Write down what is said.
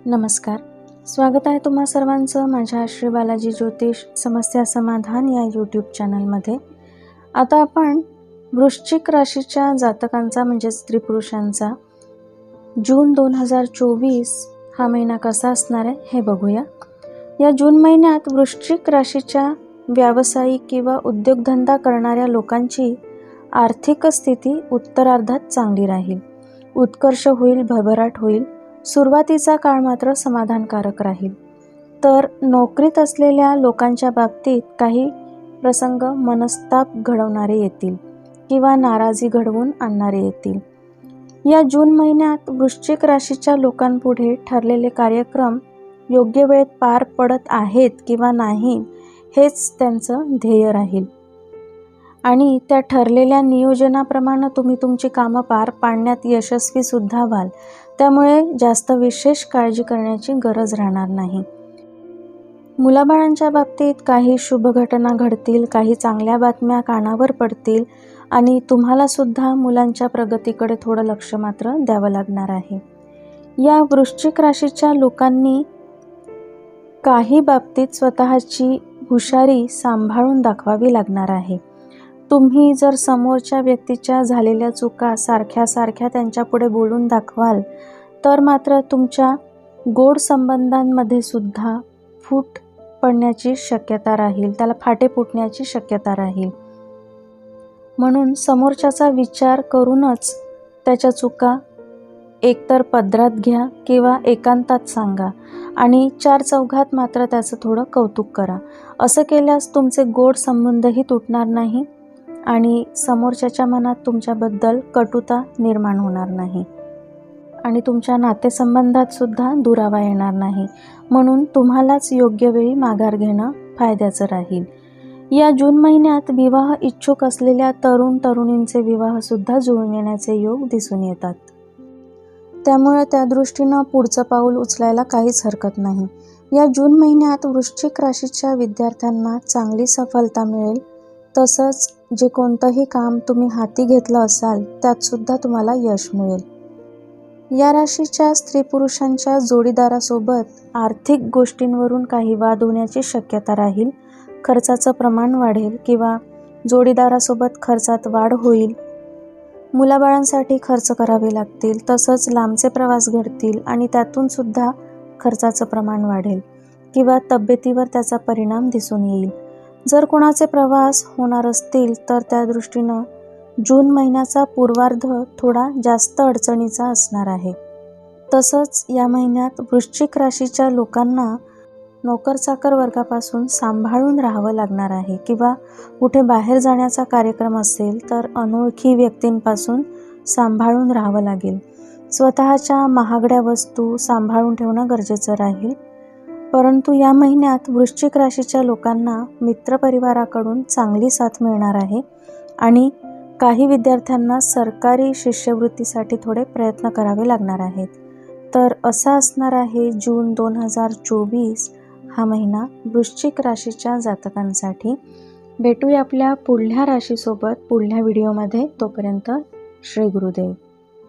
नमस्कार. स्वागत आहे तुम्हा सर्वांचं माझ्या श्री बालाजी ज्योतिष समस्या समाधान या यूट्यूब चॅनलमध्ये. आता आपण वृश्चिक राशीच्या जातकांचा म्हणजे स्त्री पुरुषांचा जून 2024 हा महिना कसा असणार आहे हे बघूया. या जून महिन्यात वृश्चिक राशीच्या व्यावसायिक किंवा उद्योगधंदा करणाऱ्या लोकांची आर्थिक स्थिती उत्तरार्धात चांगली राहील. उत्कर्ष होईल, भरभराट होईल. सुरुवातीचा काळ मात्र समाधानकारक राहील. तर नोकरीत असलेल्या लोकांच्या बाबतीत काही प्रसंग मनस्ताप घडवणारे येतील किंवा नाराजी घडवून आणणारे येतील. या जून महिन्यात वृश्चिक राशीच्या लोकांपुढे ठरलेले कार्यक्रम योग्य वेळेत पार पडत आहेत किंवा नाही हेच त्यांचं ध्येय राहील आणि त्या ठरलेल्या नियोजनाप्रमाणे तुम्ही तुमची कामं पार पाडण्यात यशस्वी सुद्धा व्हाल. त्यामुळे जास्त विशेष काळजी करण्याची गरज राहणार नाही. मुलाबाळांच्या बाबतीत काही शुभ घटना घडतील, काही चांगल्या बातम्या कानावर पडतील आणि तुम्हाला सुद्धा मुलांच्या प्रगतीकडे थोडं लक्ष मात्र द्यावं लागणार आहे. या वृश्चिक राशीच्या लोकांनी काही बाबतीत स्वतःची हुशारी सांभाळून दाखवावी लागणार आहे. तुम्ही जर समोरच्या व्यक्तीच्या झालेल्या चुका सारख्या त्यांच्यापुढे बोलून दाखवाल तर मात्र तुमच्या गोड संबंधांमध्ये सुद्धा फूट पडण्याची शक्यता राहील, त्याला फाटे फुटण्याची शक्यता राहील. म्हणून समोरच्याचा विचार करूनच त्याच्या चुका एकतर पदरात घ्या किंवा एकांतात सांगा आणि चार चौघात मात्र त्याचं थोडं कौतुक करा. असं केल्यास तुमचे गोड संबंधही तुटणार नाही आणि समोरच्याच्या मनात तुमच्याबद्दल कटुता निर्माण होणार नाही आणि तुमच्या नातेसंबंधात सुद्धा दुरावा येणार नाही. म्हणून तुम्हालाच योग्य वेळी माघार घेणं फायद्याचं राहील. या जून महिन्यात विवाह इच्छुक असलेल्या तरुणींचे विवाहसुद्धा जुळून येण्याचे योग दिसून येतात. त्यामुळे त्या दृष्टीनं पुढचं पाऊल उचलायला काहीच हरकत नाही. या जून महिन्यात वृश्चिक राशीच्या विद्यार्थ्यांना चांगली सफलता मिळेल. तसंच जे कोणतंही काम तुम्ही हाती घेतलं असाल त्यात सुद्धा तुम्हाला यश मिळेल. या राशीच्या स्त्री पुरुषांच्या जोडीदारासोबत आर्थिक गोष्टींवरून काही वाद होण्याची शक्यता राहील. खर्चाचं प्रमाण वाढेल किंवा जोडीदारासोबत खर्चात वाढ होईल. मुलाबाळांसाठी खर्च करावे लागतील. तसंच लांबचे प्रवास घडतील आणि त्यातून सुद्धा खर्चाचं प्रमाण वाढेल किंवा तब्येतीवर त्याचा परिणाम दिसून येईल. जर कोणाचे प्रवास होणार असतील तर त्या दृष्टीनं जून महिन्याचा पूर्वार्ध थोडा जास्त अडचणीचा असणार आहे. तसंच या महिन्यात वृश्चिक राशीच्या लोकांना नोकरचाकर वर्गापासून सांभाळून राहावं लागणार आहे किंवा कुठे बाहेर जाण्याचा कार्यक्रम असेल तर अनोळखी व्यक्तींपासून सांभाळून राहावं लागेल. स्वतःच्या महागड्या वस्तू सांभाळून ठेवणं गरजेचं राहील. परंतु या महिन्यात वृश्चिक राशीच्या लोकांना मित्रपरिवाराकडून चांगली साथ मिळणार आहे आणि काही विद्यार्थ्यांना सरकारी शिष्यवृत्तीसाठी थोडे प्रयत्न करावे लागणार आहेत. तर असा असणार आहे जून 2024 हा महिना वृश्चिक राशीच्या जातकांसाठी. भेटूया आपल्या पुढल्या राशीसोबत पुढल्या व्हिडिओमध्ये. तोपर्यंत श्री गुरुदेव.